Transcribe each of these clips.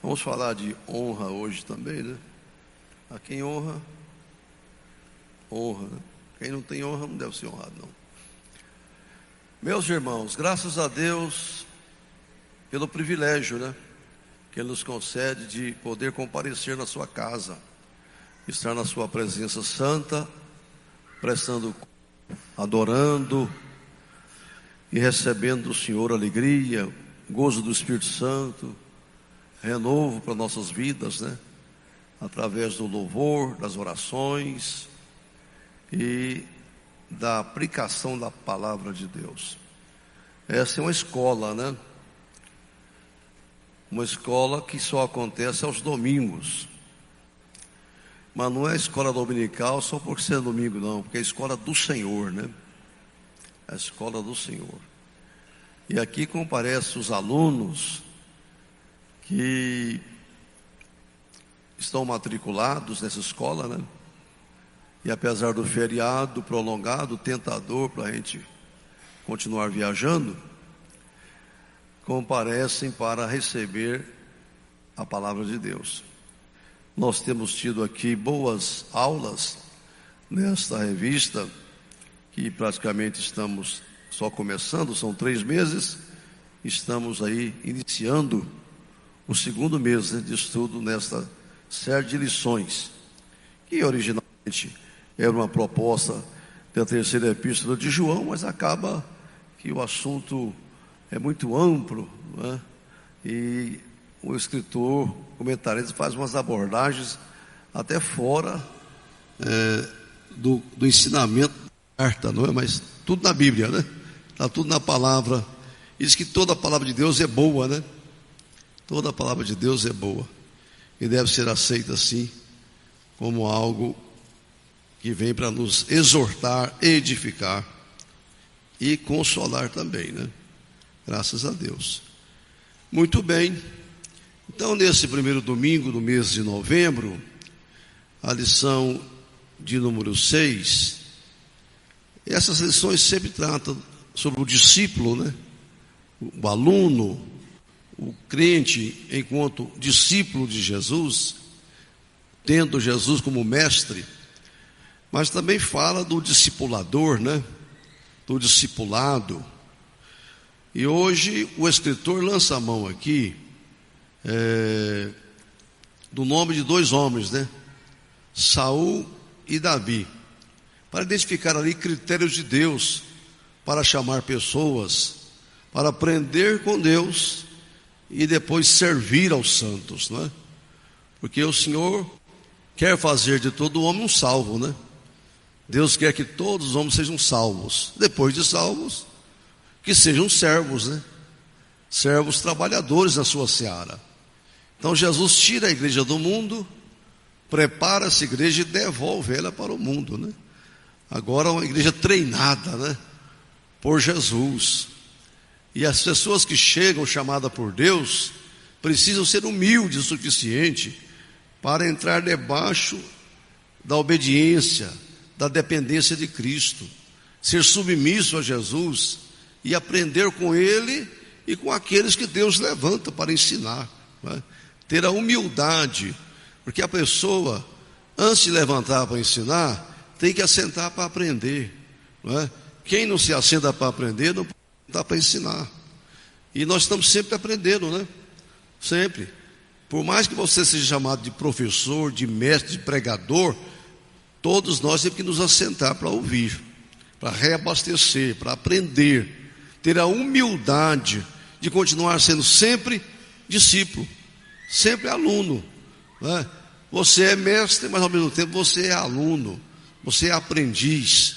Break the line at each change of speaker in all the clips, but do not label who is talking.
Vamos falar de honra hoje também, né? A quem honra, honra, né? Quem não tem honra não deve ser honrado, não. Meus irmãos, graças a Deus pelo privilégio, né, que Ele nos concede de poder comparecer na sua casa, estar na sua presença santa, prestando, adorando e recebendo do Senhor alegria, gozo do Espírito Santo, renovo para nossas vidas, né? Através do louvor, das orações e da aplicação da palavra de Deus. Essa é uma escola, né? Uma escola que só acontece aos domingos. Mas não é a escola dominical só por ser domingo, não, porque é a escola do Senhor, né? A escola do Senhor. E aqui comparecem os alunos que estão matriculados nessa escola, né? E apesar do feriado prolongado, tentador para a gente continuar viajando, comparecem para receber a palavra de Deus. Nós temos tido aqui boas aulas nesta revista, que praticamente estamos só começando, são 3 meses, estamos aí iniciando o 2º mês, né, de estudo nesta série de lições, que originalmente era uma proposta da 3ª epístola de João, mas acaba que o assunto é muito amplo, né? E o escritor, comentarista, faz umas abordagens até fora do ensinamento da carta, não é? Mas tudo na Bíblia, né? Está tudo na palavra. Diz que toda a palavra de Deus é boa, né? Toda a palavra de Deus é boa e deve ser aceita assim, como algo que vem para nos exortar, edificar e consolar também, né? Graças a Deus. Muito bem. Então, nesse primeiro domingo do mês de novembro, a lição de número 6, essas lições sempre tratam sobre o discípulo, né? O aluno, o crente enquanto discípulo de Jesus, tendo Jesus como mestre, mas também fala do discipulador, né? Do discipulado. E hoje o escritor lança a mão aqui do nome de 2 homens, né? Saul e Davi, para identificar ali critérios de Deus para chamar pessoas, para aprender com Deus e depois servir aos santos, não é? Porque o Senhor quer fazer de todo homem um salvo, né? Deus quer que todos os homens sejam salvos. Depois de salvos, que sejam servos, né? Servos trabalhadores na sua seara. Então Jesus tira a igreja do mundo, prepara essa igreja e devolve ela para o mundo, né? Agora é uma igreja treinada, né? Por Jesus. E as pessoas que chegam chamadas por Deus precisam ser humildes o suficiente para entrar debaixo da obediência, da dependência de Cristo, ser submisso a Jesus e aprender com Ele e com aqueles que Deus levanta para ensinar, né? Ter a humildade, porque a pessoa, antes de levantar para ensinar, tem que assentar para aprender, não é? Quem não se assenta para aprender, não dá para ensinar. E nós estamos sempre aprendendo, né? Sempre. Por mais que você seja chamado de professor, de mestre, de pregador, todos nós temos que nos assentar para ouvir, para reabastecer, para aprender, ter a humildade de continuar sendo sempre discípulo, sempre aluno, né? Você é mestre, mas ao mesmo tempo você é aluno, você é aprendiz.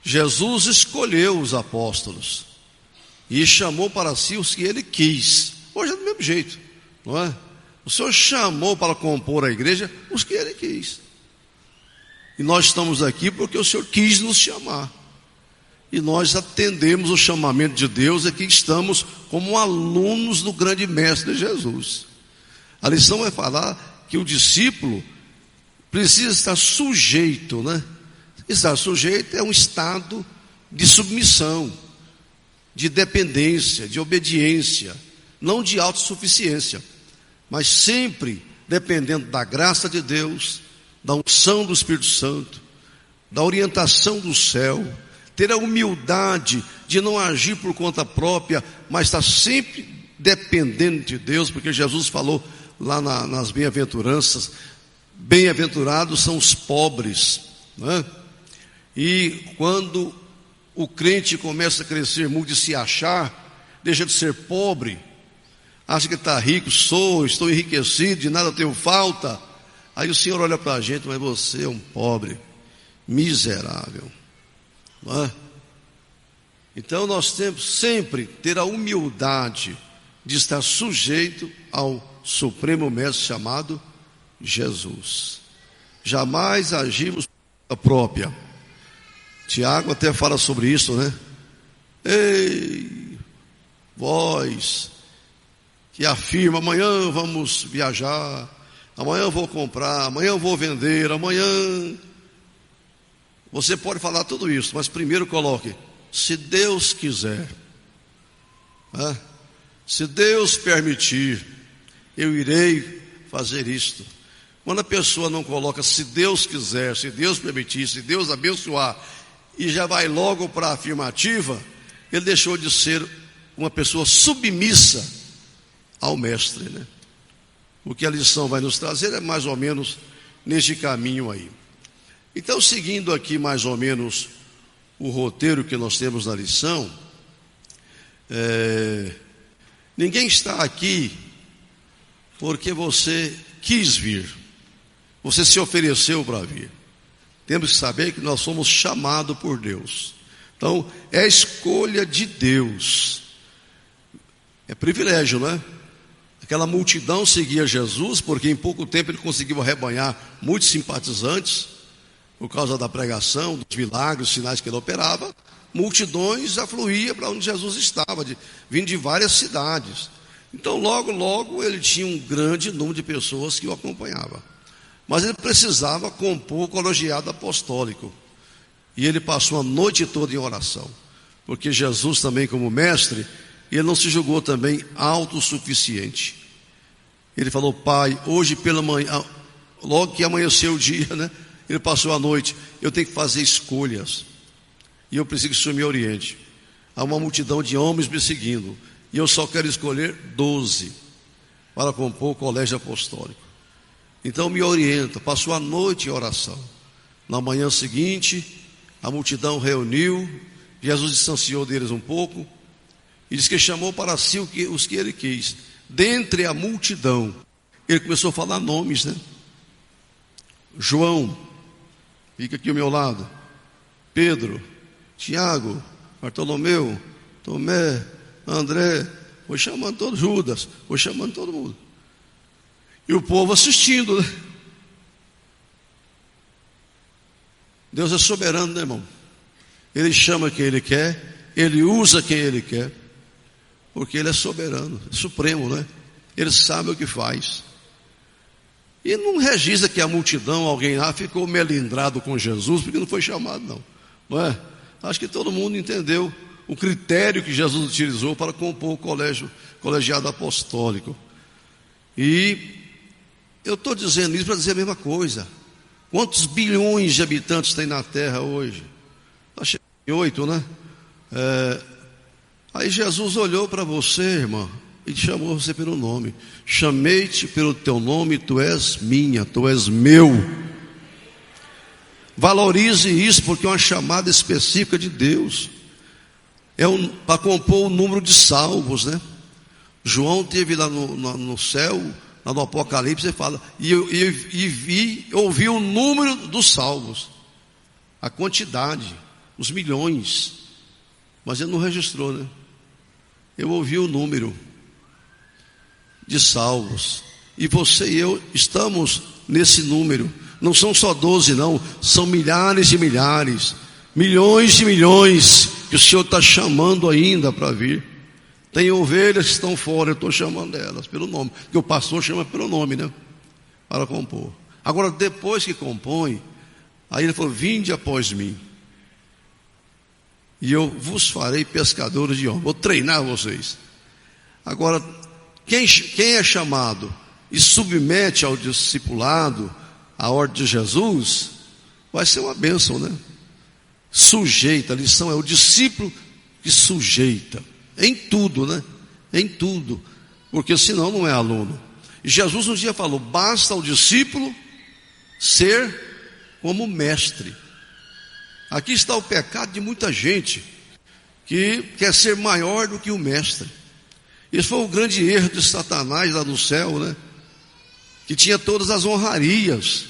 Jesus escolheu os apóstolos e chamou para si os que Ele quis. Hoje é do mesmo jeito, não é? O Senhor chamou para compor a igreja os que Ele quis. E nós estamos aqui porque o Senhor quis nos chamar. E nós atendemos o chamamento de Deus, aqui estamos como alunos do grande mestre Jesus. A lição vai falar que o discípulo precisa estar sujeito, né? Estar sujeito é um estado de submissão, de dependência, de obediência, não de autossuficiência. mas sempre dependendo da graça de Deus, da unção do Espírito Santo, da orientação do céu, ter a humildade de não agir por conta própria, mas estar sempre dependendo de Deus, porque Jesus falou lá nas bem-aventuranças, bem-aventurados são os pobres, não é? E quando o crente começa a crescer muito e se achar, deixa de ser pobre, acha que está rico, estou enriquecido, de nada tenho falta. Aí o Senhor olha para a gente, mas você é um pobre, miserável, não é? Então nós temos sempre ter a humildade de estar sujeito ao Supremo Mestre chamado Jesus. Jamais agimos por conta própria. Tiago até fala sobre isso, né? Ei, vós que afirma, amanhã vamos viajar, amanhã eu vou comprar, amanhã eu vou vender, amanhã. Você pode falar tudo isso, mas primeiro coloque, se Deus quiser, né? Se Deus permitir, eu irei fazer isto. Quando a pessoa não coloca, se Deus quiser, se Deus permitir, se Deus abençoar, e já vai logo para a afirmativa, ele deixou de ser uma pessoa submissa ao mestre, né? O que a lição vai nos trazer é mais ou menos neste caminho aí. Então, seguindo aqui mais ou menos o roteiro que nós temos na lição, ninguém está aqui porque você quis vir, você se ofereceu para vir. Temos que saber que nós somos chamados por Deus. Então, é a escolha de Deus. É privilégio, não é? Aquela multidão seguia Jesus, porque em pouco tempo ele conseguiu arrebanhar muitos simpatizantes, por causa da pregação, dos milagres, sinais que ele operava. Multidões afluíam para onde Jesus estava, vindo de várias cidades. Então, logo ele tinha um grande número de pessoas que o acompanhavam. Mas ele precisava compor o colegiado apostólico. E ele passou a noite toda em oração. Porque Jesus também, como mestre, ele não se julgou também autossuficiente. Ele falou, Pai, hoje pela manhã, logo que amanheceu o dia, né? Ele passou a noite, eu tenho que fazer escolhas. E eu preciso que o Senhor me oriente. Há uma multidão de homens me seguindo. E eu só quero escolher 12 para compor o colégio apostólico. Então me orienta, passou a noite em oração. Na manhã seguinte, a multidão reuniu, Jesus distanciou deles um pouco, e diz que chamou para si os que ele quis. Dentre a multidão, ele começou a falar nomes, né? João, fica aqui ao meu lado, Pedro, Tiago, Bartolomeu, Tomé, André, foi chamando todos, Judas, foi chamando todo mundo. E o povo assistindo, né? Deus é soberano, né, irmão? Ele chama quem ele quer, ele usa quem ele quer, porque ele é soberano, é supremo, né? Ele sabe o que faz. E não registra que a multidão, alguém lá ficou melindrado com Jesus, porque não foi chamado, não é? Acho que todo mundo entendeu o critério que Jesus utilizou para compor o colegiado apostólico. E eu estou dizendo isso para dizer a mesma coisa. Quantos bilhões de habitantes tem na Terra hoje? Está chegando em 8, né? Aí Jesus olhou para você, irmã, e chamou você pelo nome. Chamei-te pelo teu nome, tu és minha, tu és meu. Valorize isso, porque é uma chamada específica de Deus. Para compor o número de salvos, né? João teve lá no céu, lá no Apocalipse, ele fala, ouvi o número dos salvos, a quantidade, os milhões, mas ele não registrou, né? Eu ouvi o número de salvos, e você e eu estamos nesse número. Não são só 12 não, são milhares de milhares, milhões de milhões, que o Senhor está chamando ainda para vir. Tem ovelhas que estão fora, eu estou chamando elas pelo nome, porque o pastor chama pelo nome, né? Para compor. Agora, depois que compõe, aí ele falou, vinde após mim, e eu vos farei pescadores de homens. Vou treinar vocês. Agora, quem é chamado? e submete ao discipulado, à ordem de Jesus, vai ser uma bênção, né? Sujeita, a lição é o discípulo que sujeita, em tudo, né? Em tudo, porque senão não é aluno. E Jesus um dia falou: basta ao discípulo ser como mestre. Aqui está o pecado de muita gente que quer ser maior do que o mestre. Esse foi o grande erro de Satanás lá no céu, né? Que tinha todas as honrarias,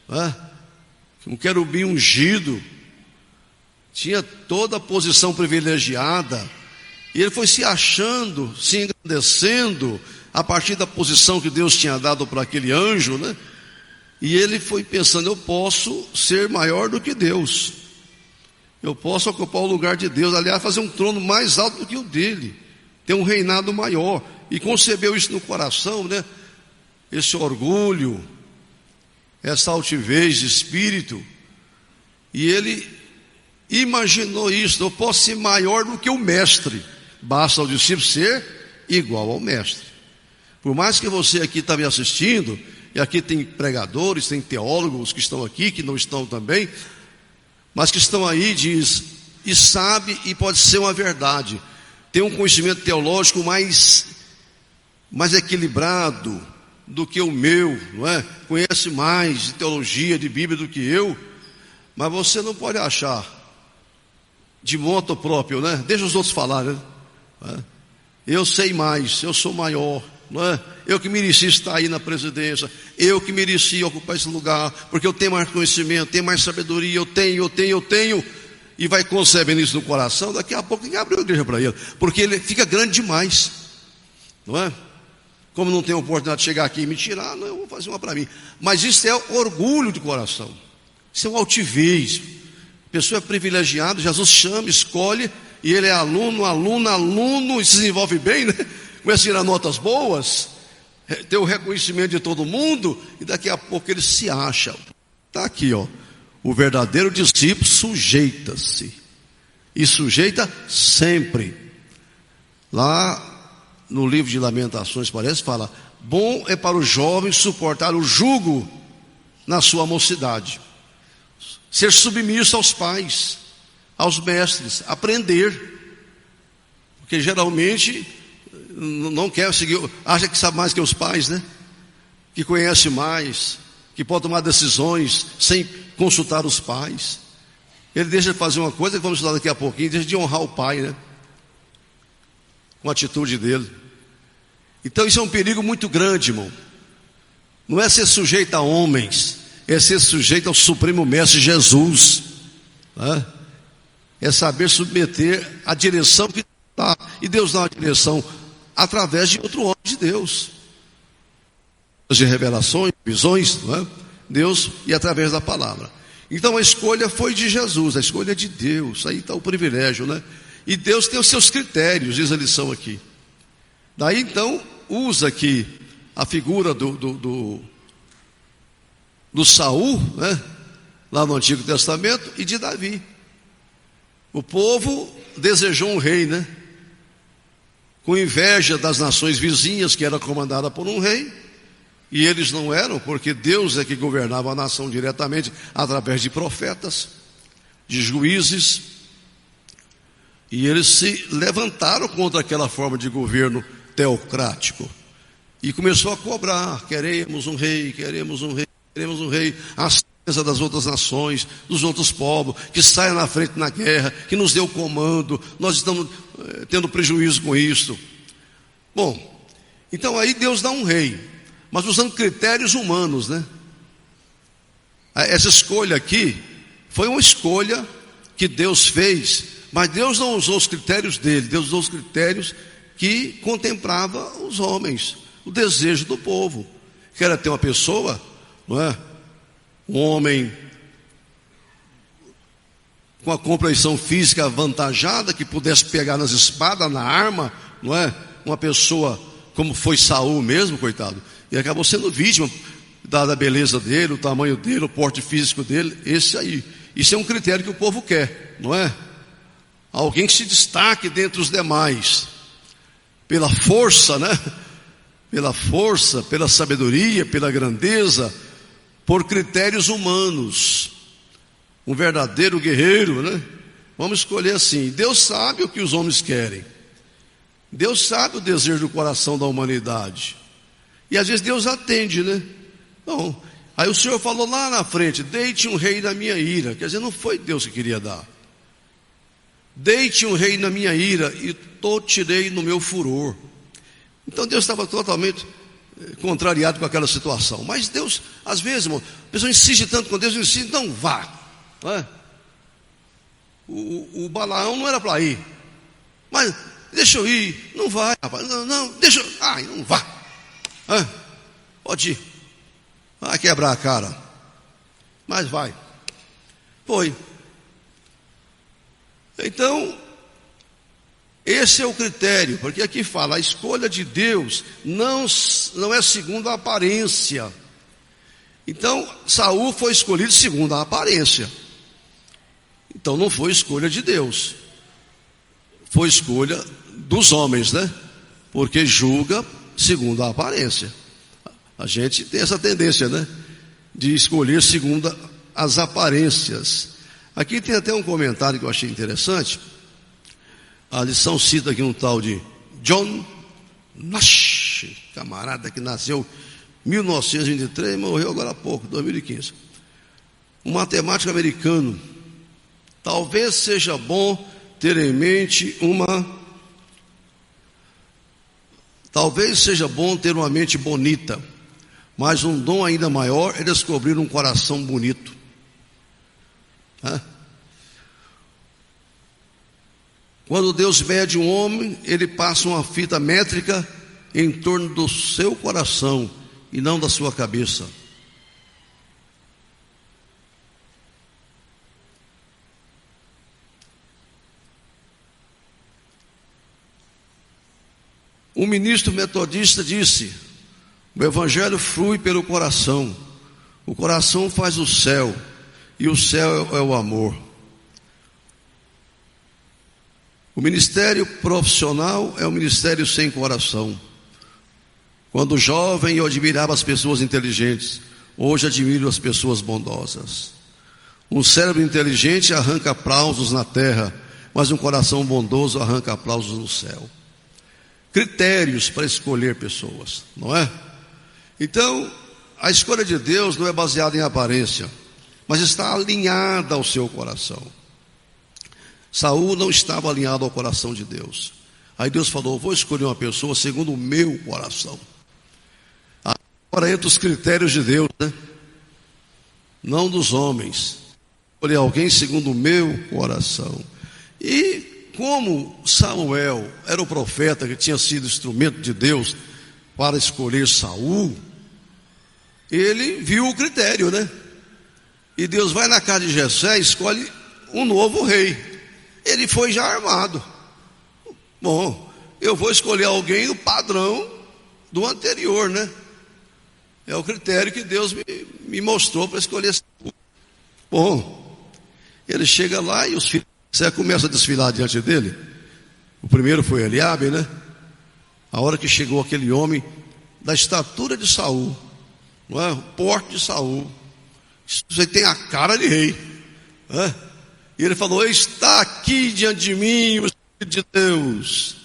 né? Um querubim ungido, tinha toda a posição privilegiada, e ele foi se achando, se engrandecendo a partir da posição que Deus tinha dado para aquele anjo, né? E ele foi pensando: eu posso ser maior do que Deus, eu posso ocupar o lugar de Deus, aliás, fazer um trono mais alto do que o dele, ter um reinado maior, e concebeu isso no coração, né? Esse orgulho, essa altivez de espírito, e ele imaginou isso: eu posso ser maior do que o mestre, basta ao discípulo ser igual ao mestre. Por mais que você aqui está me assistindo, e aqui tem pregadores, tem teólogos que estão aqui, que não estão também, mas que estão aí, diz, e sabe, e pode ser uma verdade, tem um conhecimento teológico mais equilibrado do que o meu, não é? Conhece mais de teologia, de Bíblia do que eu, mas você não pode achar de moto próprio, né? Deixa os outros falarem, né? Eu sei mais, eu sou maior, não é? Eu que mereci estar aí na presidência, eu que mereci ocupar esse lugar, porque eu tenho mais conhecimento, tenho mais sabedoria, eu tenho, e vai concebendo isso no coração. Daqui a pouco ninguém abriu a igreja para ele, porque ele fica grande demais, não é? Como não tem oportunidade de chegar aqui e me tirar, não, eu vou fazer uma para mim. Mas isso é orgulho de coração, isso é um altivez. A pessoa é privilegiada, Jesus chama, escolhe, e ele é aluno, e se desenvolve bem, né? Começa a tirar notas boas, ter o reconhecimento de todo mundo, e daqui a pouco ele se acha. Está aqui, ó. O verdadeiro discípulo sujeita-se, e sujeita sempre. Lá no livro de Lamentações, parece, fala: bom é para o jovem suportar o jugo na sua mocidade, ser submisso aos pais, aos mestres, aprender, porque geralmente não quer seguir, acha que sabe mais que os pais, né? Que conhece mais, que pode tomar decisões sem consultar os pais. Ele deixa de fazer uma coisa, que vamos estudar daqui a pouquinho, deixa de honrar o pai, né? Com a atitude dele. Então isso é um perigo muito grande, irmão. Não é ser sujeito a homens, é ser sujeito ao Supremo Mestre Jesus, né? É saber submeter a direção que dá, e Deus dá uma direção através de outro homem de Deus, de revelações, visões, não é? Deus, e através da palavra. Então a escolha foi de Jesus, a escolha de Deus. Aí está o privilégio, né? E Deus tem os seus critérios, diz a lição aqui. Daí então usa aqui a figura do Saul, né? Lá no Antigo Testamento, e de Davi. O povo desejou um rei, né? Com inveja das nações vizinhas, que era comandada por um rei, e eles não eram, porque Deus é que governava a nação diretamente, através de profetas, de juízes, e eles se levantaram contra aquela forma de governo teocrático, e começou a cobrar: queremos um rei, queremos um rei, queremos um rei, ascesa das outras nações, dos outros povos, que saia na frente na guerra, que nos dê o comando, nós estamos tendo prejuízo com isso. Bom, então aí Deus dá um rei, mas usando critérios humanos, né? Essa escolha aqui foi uma escolha que Deus fez, mas Deus não usou os critérios dele, Deus usou os critérios que contemplava os homens, o desejo do povo, que era ter uma pessoa, não é? Um homem com a compreensão física avantajada, que pudesse pegar nas espadas, na arma, não é? Uma pessoa como foi Saul mesmo, coitado, e acabou sendo vítima da beleza dele, o tamanho dele, o porte físico dele. Esse aí, isso é um critério que o povo quer, não é? Alguém que se destaque dentre os demais, pela força, né? pela força, pela sabedoria, pela grandeza, por critérios humanos. Um verdadeiro guerreiro, né? Vamos escolher assim. Deus sabe o que os homens querem. Deus sabe o desejo do coração da humanidade. E às vezes Deus atende, né? Bom, aí o Senhor falou lá na frente: deite um rei na minha ira. Quer dizer, não foi Deus que queria dar. Deite um rei na minha ira e tirei no meu furor. Então Deus estava totalmente contrariado com aquela situação. Mas Deus, às vezes, irmão, a pessoa insiste tanto com Deus, insiste, então vá. Não é? O Balaão não era para ir, mas deixa eu ir. Não vai, rapaz, não, deixa eu, não vá. Pode ir, vai quebrar a cara, mas vai. Foi. Então, esse é o critério, porque aqui fala: a escolha de Deus não é segundo a aparência. Então, Saul foi escolhido segundo a aparência. Então não foi escolha de Deus, foi escolha dos homens, né? Porque julga segundo a aparência. A gente tem essa tendência, né? De escolher segundo as aparências. Aqui tem até um comentário que eu achei interessante. A lição cita aqui um tal de John Nash, camarada que nasceu em 1923 e morreu agora há pouco, 2015. Um matemático americano. Talvez seja bom ter em mente Talvez seja bom ter uma mente bonita, mas um dom ainda maior é descobrir um coração bonito. Quando Deus mede um homem, Ele passa uma fita métrica em torno do seu coração e não da sua cabeça. Um ministro metodista disse: o evangelho flui pelo coração. O coração faz o céu, e o céu é o amor. O ministério profissional é um ministério sem coração. Quando jovem eu admirava as pessoas inteligentes, hoje admiro as pessoas bondosas. Um cérebro inteligente arranca aplausos na terra, mas um coração bondoso arranca aplausos no céu. Critérios para escolher pessoas, não é? Então, a escolha de Deus não é baseada em aparência, mas está alinhada ao seu coração. Saul não estava alinhado ao coração de Deus. Aí Deus falou: vou escolher uma pessoa segundo o meu coração. Agora entra os critérios de Deus, né? Não dos homens. Escolher alguém segundo o meu coração. E como Samuel era o profeta que tinha sido instrumento de Deus para escolher Saul, ele viu o critério, né? E Deus vai na casa de Jessé e escolhe um novo rei. Ele foi já armado. Bom, eu vou escolher alguém do padrão do anterior, né? É o critério que Deus me mostrou para escolher Saul. Bom, ele chega lá e os filhos de Jessé começam a desfilar diante dele. O primeiro foi Eliabe, né? A hora que chegou aquele homem da estatura de Saul, não é? O porte de Saul, você tem a cara de rei, né? E ele falou: está aqui diante de mim o Espírito de Deus.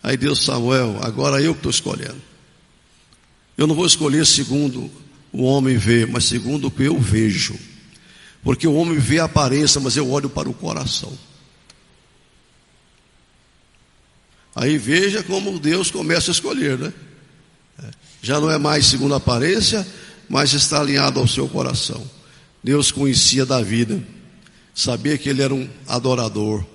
Aí Deus: Samuel, agora eu que estou escolhendo. Eu não vou escolher segundo o homem vê, mas segundo o que eu vejo. Porque o homem vê a aparência, mas eu olho para o coração. Aí veja como Deus começa a escolher, né? Já não é mais segundo a aparência, mas está alinhado ao seu coração. Deus conhecia Davi, né? Sabia que ele era um adorador,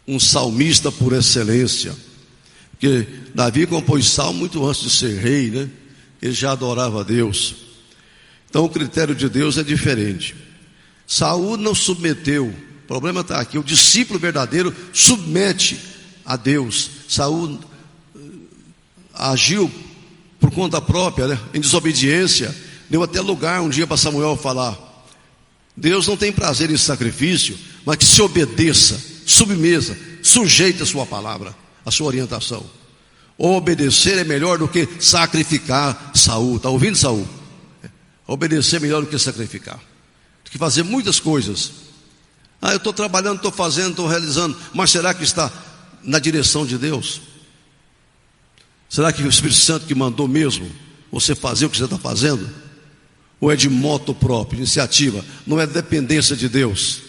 um salmista por excelência. Porque Davi compôs salmo muito antes de ser rei, né? Ele já adorava a Deus. Então o critério de Deus é diferente. Saul não submeteu. O problema está aqui: o discípulo verdadeiro submete a Deus. Saul agiu por conta própria, né? Em desobediência. Deu até lugar um dia para Samuel falar: Deus não tem prazer em sacrifício, mas que se obedeça, submesa, sujeite a sua palavra. a sua orientação. Obedecer é melhor do que sacrificar. Saul, está ouvindo, Saul? Obedecer é melhor do que sacrificar. Tem que fazer muitas coisas. Eu estou trabalhando, estou fazendo, estou realizando, mas será que está na direção de Deus? Será que o Espírito Santo que mandou mesmo você fazer o que você está fazendo? Ou é de moto próprio, iniciativa? Não é dependência de Deus?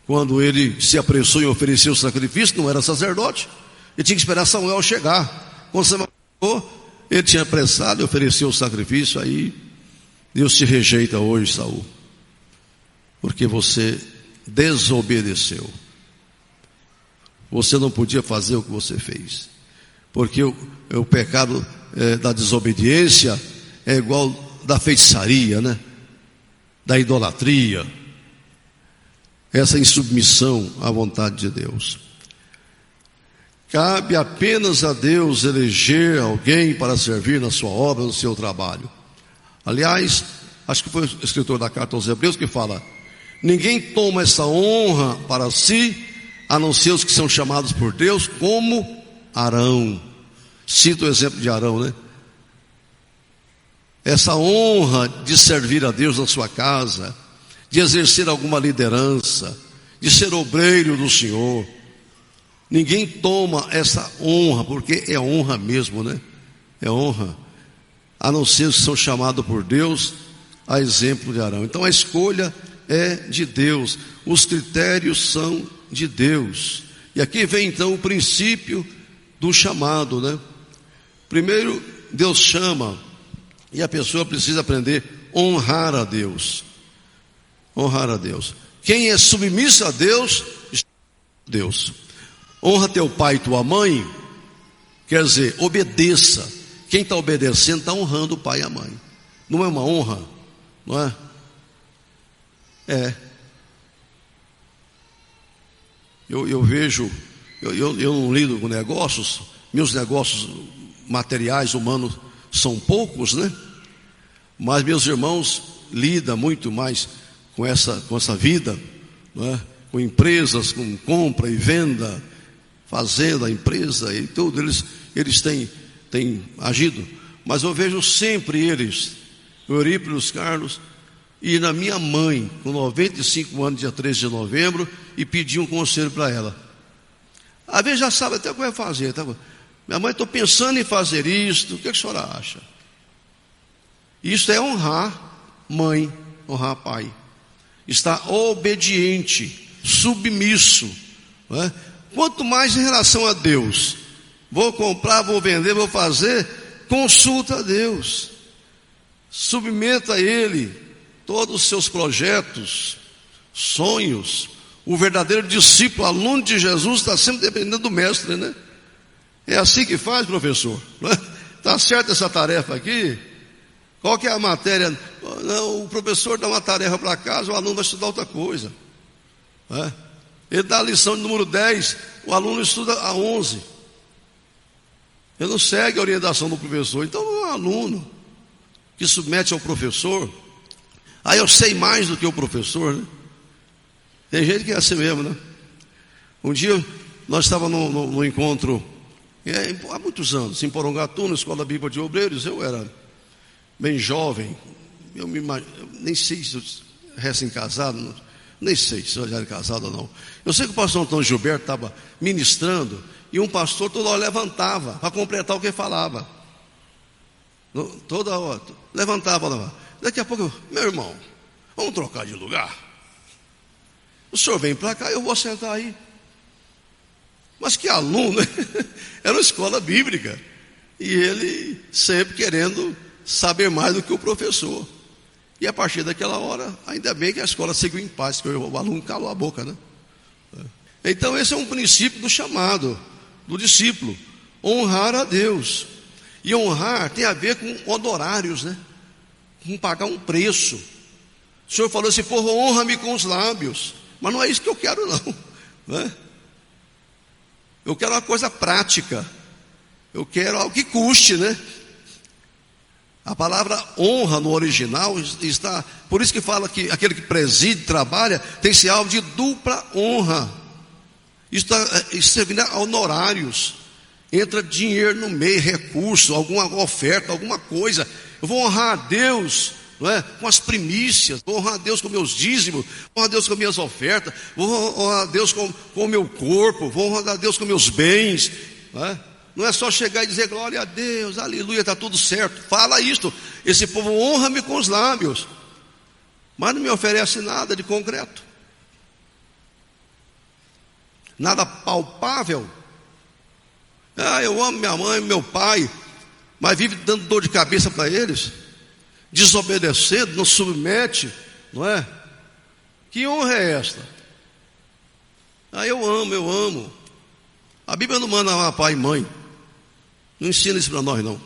Quando ele se apressou em oferecer o sacrifício, não era sacerdote. Ele tinha que esperar Samuel chegar. Quando Samuel chegou, ele tinha apressado e ofereceu o sacrifício. Aí Deus te rejeita hoje, Saul, porque você desobedeceu. Você não podia fazer o que você fez, porque o pecado da desobediência é igual da feitiçaria, né? Da idolatria, essa insubmissão à vontade de Deus. Cabe apenas a Deus eleger alguém para servir na sua obra, no seu trabalho. Aliás, acho que foi o escritor da carta aos Hebreus que fala: ninguém toma essa honra para si, a não ser os que são chamados por Deus, como Arão. Cita o exemplo de Arão, né? Essa honra de servir a Deus na sua casa, de exercer alguma liderança, de ser obreiro do Senhor. Ninguém toma essa honra, porque é honra mesmo, né? É honra, a não ser os que são chamados por Deus, a exemplo de Arão. Então a escolha é de Deus, os critérios são de Deus. E aqui vem então o princípio do chamado, né? Primeiro, Deus chama, e a pessoa precisa aprender a honrar a Deus. Honrar a Deus. Quem é submisso a Deus, Deus. Honra teu pai e tua mãe, quer dizer, obedeça. Quem está obedecendo está honrando o pai e a mãe. Não é uma honra? Não é? É. Eu vejo, eu não lido com negócios, meus negócios materiais, humanos, são poucos, né? Mas meus irmãos lidam muito mais com essa vida, não é? Com empresas, com compra e venda, fazenda, empresa e tudo, eles têm agido, mas eu vejo sempre eles, Eurípides Carlos, e na minha mãe, com 95 anos, dia 13 de novembro, e pedi um conselho para ela. Às vezes já sabe até o que vai fazer, tá? Minha mãe, estou pensando em fazer isto, o que a senhora acha? Isso é honrar mãe, honrar pai. Está obediente, submisso, não é? Quanto mais em relação a Deus, vou comprar, vou vender, vou fazer, consulta a Deus, submeta a Ele todos os seus projetos, sonhos. O verdadeiro discípulo, aluno de Jesus, está sempre dependendo do mestre, né? É assim que faz, professor? Está certa essa tarefa aqui? Qual que é a matéria? Não, o professor dá uma tarefa para casa, o aluno vai estudar outra coisa, né? Ele dá a lição de número 10, o aluno estuda a 11. Ele não segue a orientação do professor. Então não é um aluno que submete ao professor. Aí eu sei mais do que o professor, né? Tem gente que é assim mesmo, né? Um dia nós estávamos no encontro, há muitos anos, em Porongatu, na Escola Bíblica de Obreiros. Eu era bem jovem, eu nem sei se eu recém-casado, nem sei se eu já era casado ou não. Eu sei que o pastor Antônio Gilberto estava ministrando, e um pastor toda hora levantava para completar o que falava. Toda hora levantava. Daqui a pouco, meu irmão, vamos trocar de lugar. O senhor vem para cá, eu vou sentar aí. Mas que aluno, né? Era uma escola bíblica, e ele sempre querendo saber mais do que o professor. E a partir daquela hora, ainda bem que a escola seguiu em paz, que o aluno calou a boca, né? Então esse é um princípio do chamado, do discípulo, honrar a Deus. E honrar tem a ver com honorários, né? Com pagar um preço. O Senhor falou assim: porra, honra-me com os lábios. Mas não é isso que eu quero, não, né? Eu quero uma coisa prática. Eu quero algo que custe, né? A palavra honra no original está, por isso que fala que aquele que preside, trabalha, tem esse alvo de dupla honra. Isso serve a honorários. Entra dinheiro no meio, recurso, alguma oferta, alguma coisa. Eu vou honrar a Deus, não é? Com as primícias, vou honrar a Deus com meus dízimos, vou honrar a Deus com minhas ofertas, vou honrar a Deus com o meu corpo, vou honrar a Deus com meus bens, não é? Não é só chegar e dizer glória a Deus, aleluia, está tudo certo. Fala isto, esse povo honra-me com os lábios, mas não me oferece nada de concreto, nada palpável. Eu amo minha mãe, meu pai, mas vive dando dor de cabeça para eles, desobedecendo, não submete, não é? Que honra é esta? Eu amo. A Bíblia não manda amar pai e mãe, não ensina isso para nós não.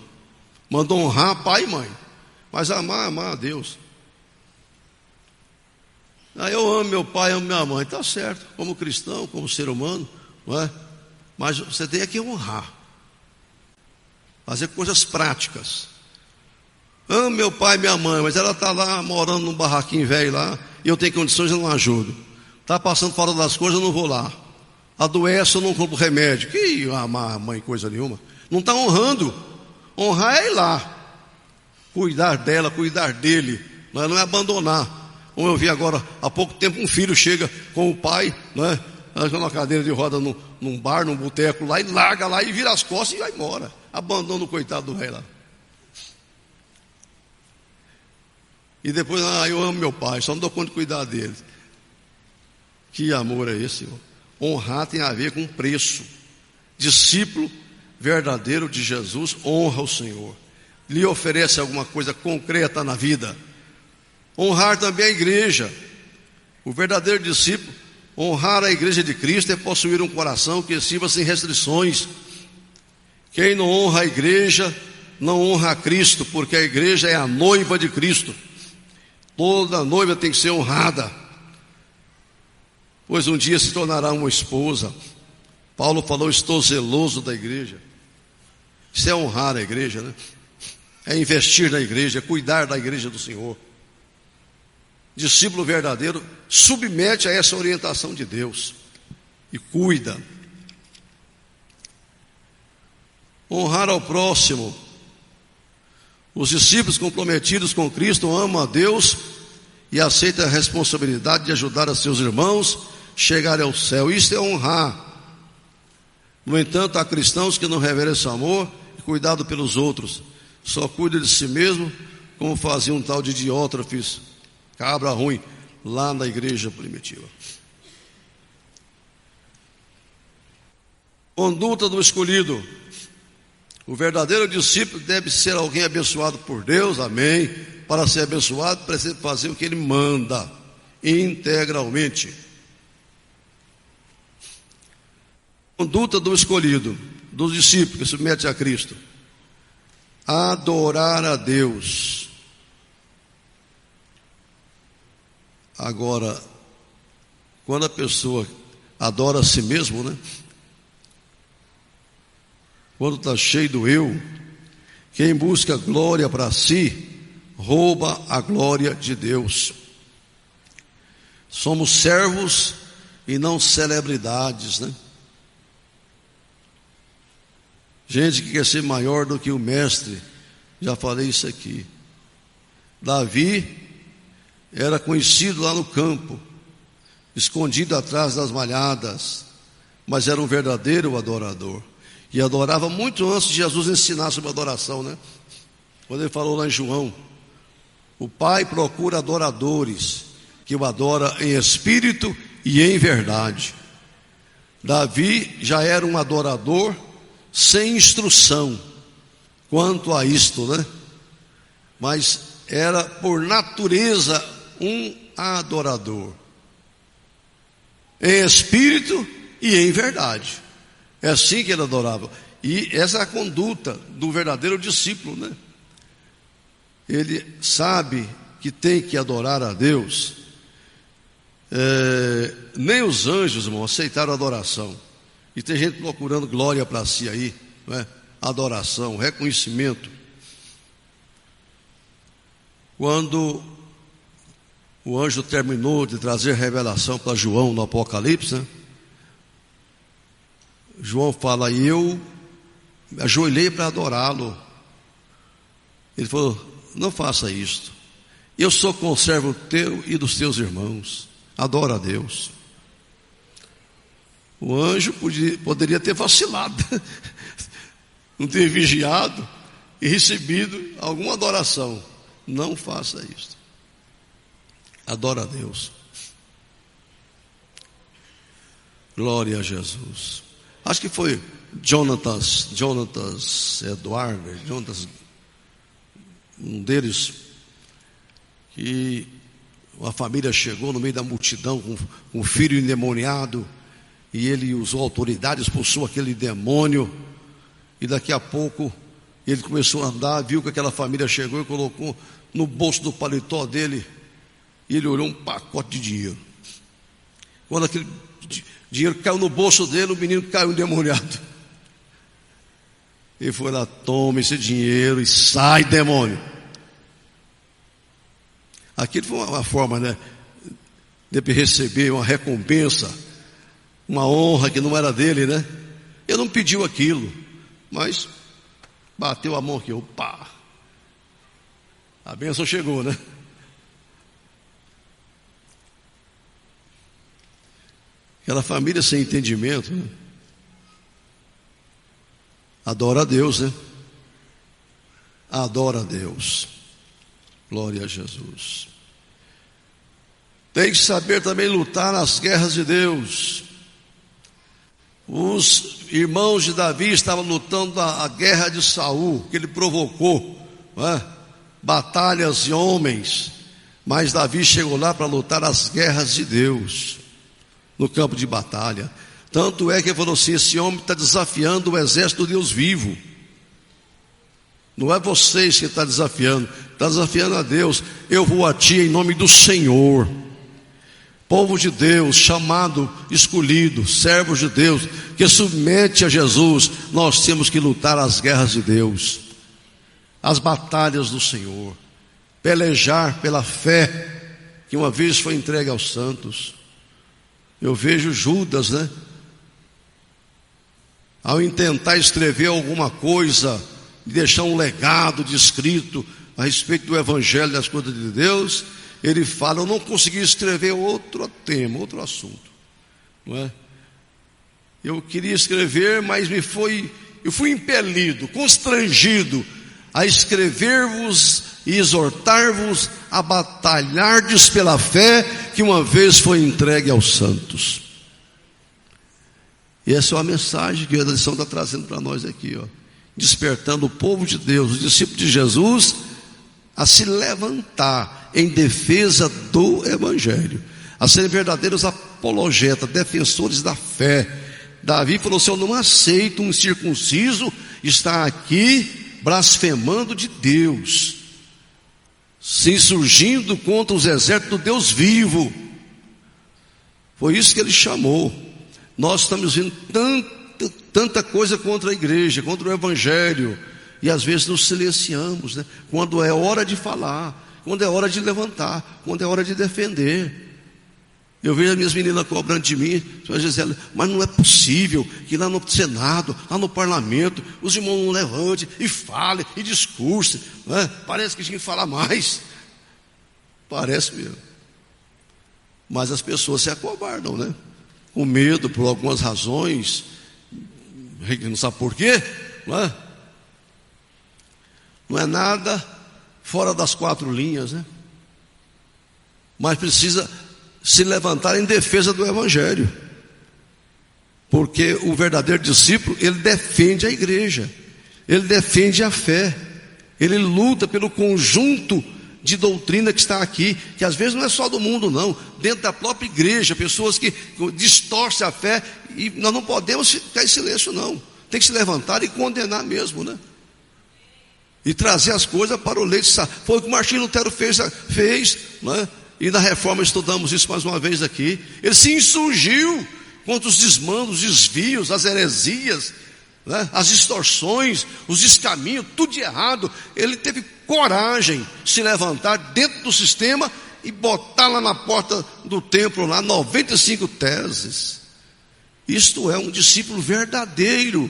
Mandou honrar pai e mãe, mas amar a Deus. Eu amo meu pai, amo minha mãe, está certo, como cristão, como ser humano, não é? Mas você tem que honrar, fazer coisas práticas. Amo meu pai e minha mãe, mas ela está lá morando num barraquinho velho lá, e eu tenho condições, eu não ajudo. Está passando fora das coisas, eu não vou lá. Adoece, eu não compro remédio. Que amar a mãe, coisa nenhuma. Não está honrando. Honrar é ir lá, cuidar dela, cuidar dele, não é abandonar. Como eu vi agora, há pouco tempo, um filho chega com o pai, não é? Numa cadeira de roda num bar, num boteco lá, e larga lá e vira as costas e vai embora. Abandona o coitado do rei lá. E depois, eu amo meu pai, só não dou conta de cuidar dele. Que amor é esse, Senhor? Honrar tem a ver com preço. Discípulo verdadeiro de Jesus honra o Senhor, lhe oferece alguma coisa concreta na vida. Honrar também a igreja. O verdadeiro discípulo, honrar a igreja de Cristo é possuir um coração que sirva sem restrições. Quem não honra a igreja, não honra a Cristo, porque a igreja é a noiva de Cristo. Toda noiva tem que ser honrada, pois um dia se tornará uma esposa. Paulo falou, estou zeloso da igreja. Isso é honrar a igreja, né? É investir na igreja, é cuidar da igreja do Senhor. Discípulo verdadeiro submete a essa orientação de Deus e cuida. Honrar ao próximo. Os discípulos comprometidos com Cristo amam a Deus e aceitam a responsabilidade de ajudar a seus irmãos chegarem ao céu. Isso é honrar. No entanto, há cristãos que não revelam esse amor e cuidado pelos outros, só cuidam de si mesmo, como fazia um tal de Diótrefes, cabra ruim, lá na igreja primitiva. Conduta do escolhido. O verdadeiro discípulo deve ser alguém abençoado por Deus, amém. Para ser abençoado, precisa fazer o que ele manda, integralmente. Conduta do escolhido, dos discípulos que se submete a Cristo. Adorar a Deus. Agora, quando a pessoa adora a si mesmo, né? Quando está cheio do eu, quem busca glória para si, rouba a glória de Deus. Somos servos e não celebridades, né? Gente que quer ser maior do que o mestre, já falei isso aqui. Davi era conhecido lá no campo, escondido atrás das malhadas, mas era um verdadeiro adorador. E adorava muito antes de Jesus ensinar sobre adoração, né? Quando ele falou lá em João, o Pai procura adoradores que o adoram em espírito e em verdade. Davi já era um adorador sem instrução quanto a isto, né? Mas era por natureza um adorador, em espírito e em verdade. É assim que ele adorava. E essa é a conduta do verdadeiro discípulo, né? Ele sabe que tem que adorar a Deus. Nem os anjos, irmão, aceitaram a adoração. E tem gente procurando glória para si aí, não é? Adoração, reconhecimento. Quando o anjo terminou de trazer revelação para João no Apocalipse, né? João fala, e eu ajoelhei para adorá-lo. Ele falou, não faça isto. Eu sou conservo teu e dos teus irmãos. Adora a Deus. O anjo poderia ter vacilado, não ter vigiado e recebido alguma adoração. Não faça isto. Adora a Deus. Glória a Jesus. Acho que foi Jonatas Edward, um deles, que uma família chegou no meio da multidão com um filho endemoniado, e ele usou autoridade, expulsou aquele demônio, e daqui a pouco ele começou a andar, viu que aquela família chegou e colocou no bolso do paletó dele, e ele olhou um pacote de dinheiro. Quando aquele dinheiro caiu no bolso dele, o menino caiu endemoniado. Ele foi lá, toma esse dinheiro e sai, demônio. Aquilo foi uma forma, né, de receber uma recompensa, uma honra que não era dele, né? Ele não pediu aquilo, mas bateu a mão aqui, opa, a bênção chegou, né? Aquela família sem entendimento, né? Adora a Deus, né? Adora a Deus. Glória a Jesus. Tem que saber também lutar nas guerras de Deus. Os irmãos de Davi estavam lutando a guerra de Saul, que ele provocou, né? Batalhas de homens, mas Davi chegou lá para lutar as guerras de Deus, no campo de batalha. Tanto é que ele falou assim, esse homem está desafiando o exército de Deus vivo. Não é vocês que está desafiando a Deus. Eu vou a ti em nome do Senhor. Povo de Deus, chamado, escolhido, servos de Deus, que submete a Jesus, nós temos que lutar as guerras de Deus, as batalhas do Senhor, pelejar pela fé que uma vez foi entregue aos santos. Eu vejo Judas, né? Ao intentar escrever alguma coisa, deixar um legado de escrito a respeito do Evangelho das coisas de Deus, ele fala, eu não consegui escrever outro tema, outro assunto, não é? Eu queria escrever, mas eu fui impelido, constrangido a escrever-vos e exortar-vos a batalhardes pela fé que uma vez foi entregue aos santos. E essa é uma mensagem que a lição está trazendo para nós aqui, ó, despertando o povo de Deus, os discípulos de Jesus, a se levantar em defesa do Evangelho, a serem verdadeiros apologetas, defensores da fé. Davi falou assim, eu não aceito um incircunciso estar aqui blasfemando de Deus, se insurgindo contra os exércitos do Deus vivo. Foi isso que ele chamou. Nós estamos vendo tanta coisa contra a igreja, contra o Evangelho, e às vezes nos silenciamos, né? Quando é hora de falar, quando é hora de levantar, quando é hora de defender. Eu vejo as minhas meninas cobrando de mim, Gisele, mas não é possível que lá no Senado, lá no parlamento, os irmãos não levantem e falem e discursem, né? Parece que a gente fala mais. Parece mesmo. Mas as pessoas se acovardam, né? Com medo, por algumas razões, não sabe por quê, não é? Não é nada fora das quatro linhas, né? Mas precisa se levantar em defesa do Evangelho, porque o verdadeiro discípulo, ele defende a igreja, ele defende a fé, ele luta pelo conjunto de doutrina que está aqui, que às vezes não é só do mundo não, dentro da própria igreja, pessoas que distorcem a fé, e nós não podemos ficar em silêncio não, tem que se levantar e condenar mesmo, né? E trazer as coisas para o leito. Foi o que o Martinho Lutero fez, né? E na reforma estudamos isso mais uma vez aqui. Ele se insurgiu contra os desmandos, os desvios, as heresias, né? As distorções, os descaminhos, tudo de errado. Ele teve coragem de se levantar dentro do sistema e botar lá na porta do templo lá 95 teses. Isto é um discípulo verdadeiro,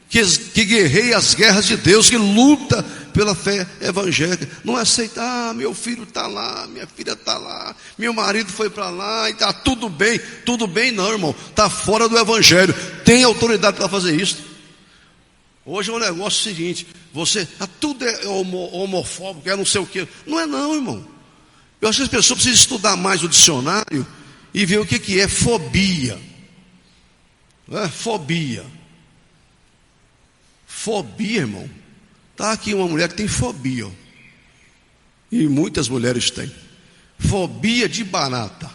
que guerreia as guerras de Deus, que luta pela fé evangélica. Não é aceitar, meu filho está lá, minha filha está lá, meu marido foi para lá e está tudo bem. Tudo bem não, irmão, está fora do evangelho. Tem autoridade para fazer isso. Hoje é um negócio seguinte, tudo é homofóbico, é não sei o que. Não é não, irmão. Eu acho que as pessoas precisam estudar mais o dicionário e ver o que é fobia. Fobia. Fobia, irmão. Está aqui uma mulher que tem fobia. E muitas mulheres têm. Fobia de barata.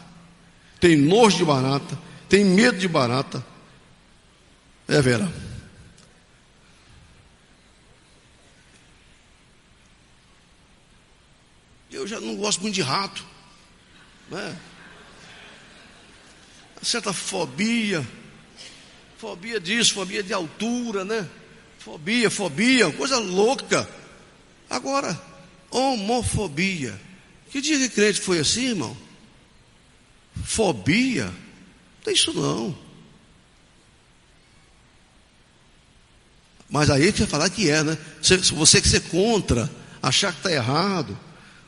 Tem nojo de barata. Tem medo de barata. Vera. Eu já não gosto muito de rato. Né? Uma certa fobia. Fobia disso, fobia de altura, né? Fobia, coisa louca. Agora, homofobia. Que dia que crente foi assim, irmão? Fobia? Não tem isso não. Mas aí você vai falar que é, né? Se você que ser contra, achar que está errado,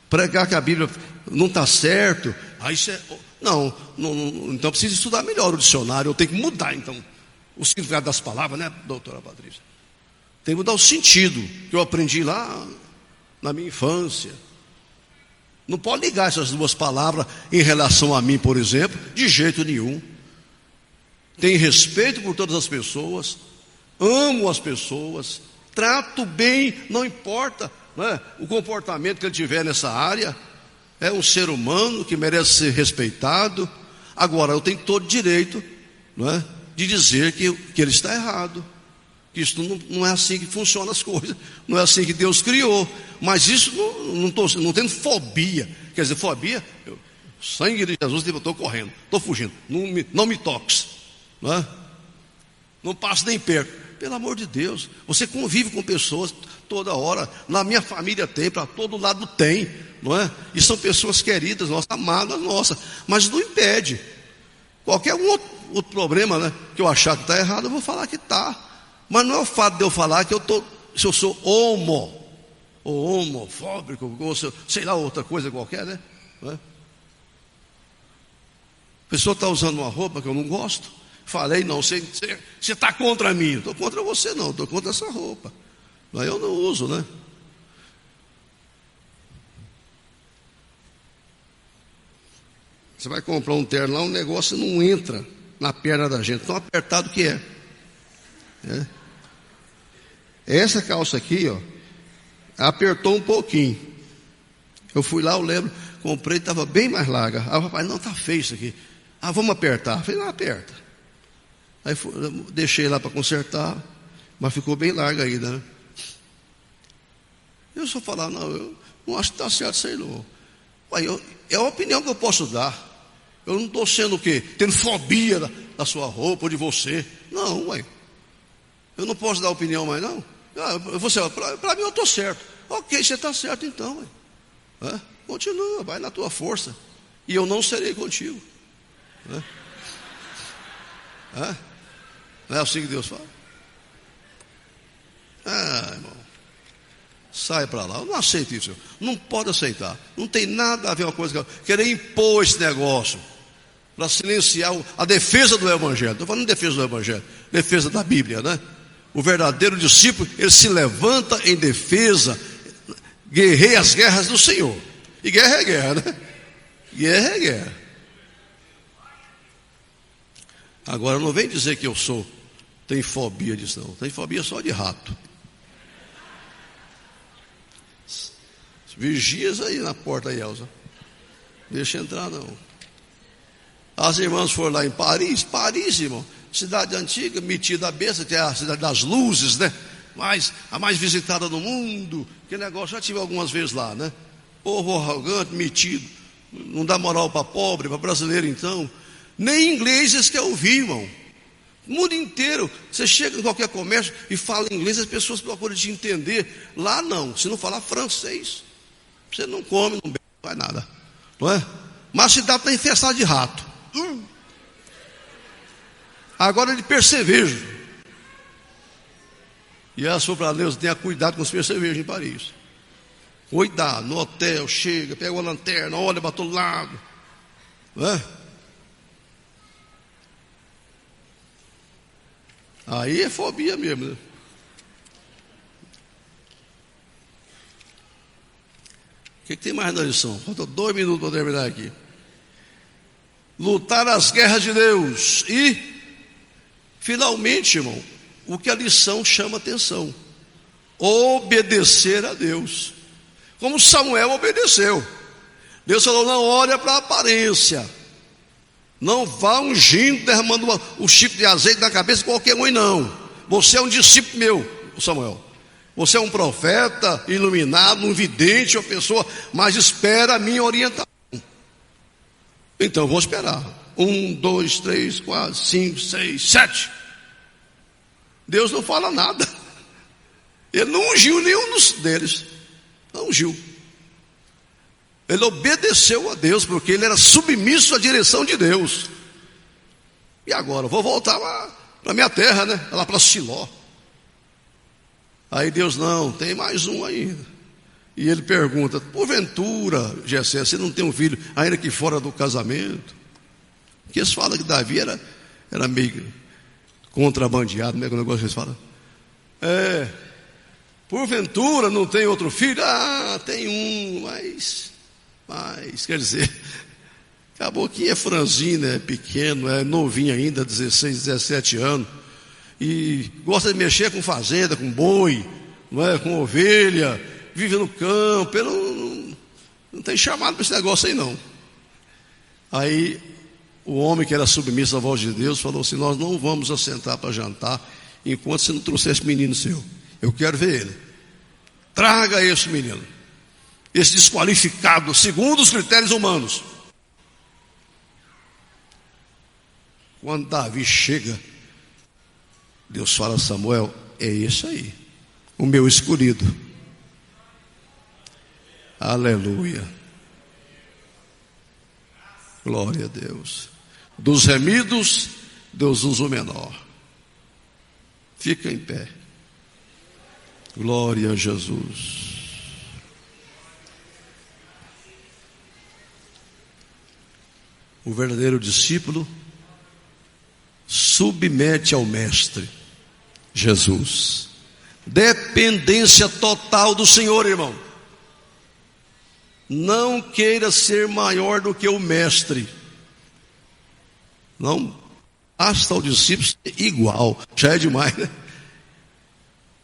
pregar que a Bíblia não está certo, aí você... Não, então precisa estudar melhor o dicionário. Eu tenho que mudar então o significado das palavras, né, doutora Patrícia? Tem que mudar o sentido que eu aprendi lá na minha infância. Não pode ligar essas duas palavras em relação a mim, por exemplo, de jeito nenhum. Tenho respeito por todas as pessoas, amo as pessoas, trato bem, não importa, né, o comportamento que ele tiver nessa área. É um ser humano que merece ser respeitado. Agora, eu tenho todo direito, não é, de dizer que ele está errado. Que isso não é assim que funcionam as coisas. Não é assim que Deus criou. Mas isso não tendo fobia. Quer dizer, fobia, sangue de Jesus, eu estou correndo, estou fugindo. Não me toques. Não é? Não passe nem perto. Pelo amor de Deus, você convive com pessoas toda hora. Na minha família tem, para todo lado tem, não é? E são pessoas queridas, nossas, amadas, nossas. Mas não impede. Qualquer outro problema, né, que eu achar que está errado, eu vou falar que está. Mas não é o fato de eu falar que se eu sou ou homofóbico, ou sei lá, outra coisa qualquer, né? Não é? A pessoa está usando uma roupa que eu não gosto. Falei, não, você está contra mim. Não estou contra você não, estou contra essa roupa. Mas eu não uso, né? Você vai comprar um terno lá, um negócio não entra na perna da gente, tão apertado que é. Essa calça aqui, ó, apertou um pouquinho. Eu fui lá, eu lembro, comprei, estava bem mais larga. Aí o rapaz, não, está feio isso aqui. Vamos apertar. Eu falei, não, aperta. Aí deixei lá para consertar, mas ficou bem larga ainda, né? Eu só falar, não, eu não acho que está certo isso aí não. É a opinião que eu posso dar. Eu não estou sendo o quê? Tendo fobia da sua roupa ou de você. Não, ué. Eu não posso dar opinião mais não. Para mim eu estou certo. Ok, você está certo então, ué. Continua, vai na tua força. E eu não serei contigo. Não é assim que Deus fala? Irmão, sai para lá. Eu não aceito isso. Não pode aceitar. Não tem nada a ver uma coisa com querer impor esse negócio para silenciar a defesa do Evangelho. Estou falando de defesa do Evangelho, defesa da Bíblia, né? O verdadeiro discípulo, ele se levanta em defesa, guerreia as guerras do Senhor. E guerra é guerra, né? Guerra é guerra. Agora não vem dizer que eu tenho fobia disso não. Tenho fobia só de rato. Vigias aí na porta aí, Elza. Deixa entrar não. As irmãs foram lá em Paris, irmão, cidade antiga, metida a besta, que é a cidade das luzes, né? A mais visitada do mundo. Que negócio, já tive algumas vezes lá, né? Povo arrogante, metido, não dá moral para pobre, para brasileiro então. Nem inglês eles querem ouvir, irmão. O mundo inteiro, você chega em qualquer comércio e fala inglês, as pessoas procuram te entender. Lá não, se não falar francês, você não come, não bebe, não faz nada, não é? Mas a cidade está infestada de rato. Agora ele perceveja. E ela falou para Deus: tenha cuidado com os percevejos em Paris. Cuidado, no hotel, chega, pega uma lanterna, olha para todo lado. Não é? Aí é fobia mesmo, né? O que tem mais na lição? Faltam 2 minutos para terminar aqui. Lutar as guerras de Deus. E, finalmente, irmão, o que a lição chama atenção: obedecer a Deus. Como Samuel obedeceu. Deus falou: não olha para a aparência, não vá ungindo, derramando o chifre de azeite na cabeça de qualquer um, não. Você é um discípulo meu, Samuel. Você é um profeta iluminado, um vidente, uma pessoa, mas espera a minha orientação. Então vou esperar. 1, 2, 3, 4, 5, 6, 7. Deus não fala nada. Ele não ungiu nenhum deles. Não ungiu. Ele obedeceu a Deus, porque ele era submisso à direção de Deus. E agora? Vou voltar lá para minha terra, né? Lá para Siló. Aí Deus: não, tem mais um ainda. E ele pergunta: porventura, Jessé, você não tem um filho ainda que fora do casamento? Porque eles falam que Davi era meio contrabandeado, como é que o negócio que eles falam? Porventura não tem outro filho? Ah, tem um, mas quer dizer, acabou que é franzino, é pequeno, é novinho ainda, 16, 17 anos, e gosta de mexer com fazenda, com boi, não é, com ovelha, vive no campo. Ele não tem chamado para esse negócio aí não. Aí o homem que era submisso à voz de Deus falou assim: nós não vamos assentar para jantar enquanto você não trouxer esse menino seu. Eu quero ver ele. Traga esse menino, esse desqualificado segundo os critérios humanos. Quando Davi chega, Deus fala a Samuel: é esse aí, o meu escolhido. Aleluia. Glória a Deus. Dos remidos, Deus usa o menor. Fica em pé. Glória a Jesus. O verdadeiro discípulo submete ao mestre Jesus. Dependência total do Senhor, irmão. Não queira ser maior do que o mestre. Não basta o discípulo ser igual, já é demais, né?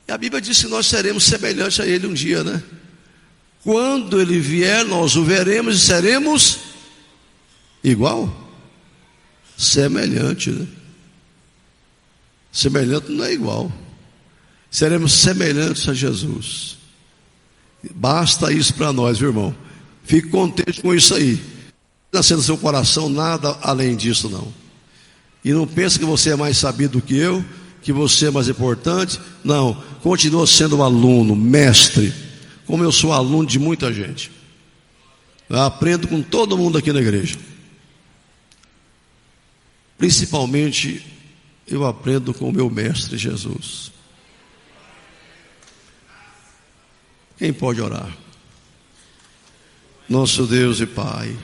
E a Bíblia diz que nós seremos semelhantes a ele um dia, né? Quando ele vier, nós o veremos e seremos igual? Semelhante, né? Semelhante não é igual. Seremos semelhantes a Jesus. Basta isso para nós, viu, irmão? Fique contente com isso aí. Não nascendo no seu coração nada além disso, não. E não pense que você é mais sabido do que eu, que você é mais importante. Não, continua sendo aluno, mestre, como eu sou aluno de muita gente. Eu aprendo com todo mundo aqui na igreja. Principalmente eu aprendo com o meu mestre Jesus. Quem pode orar? Nosso Deus e Pai,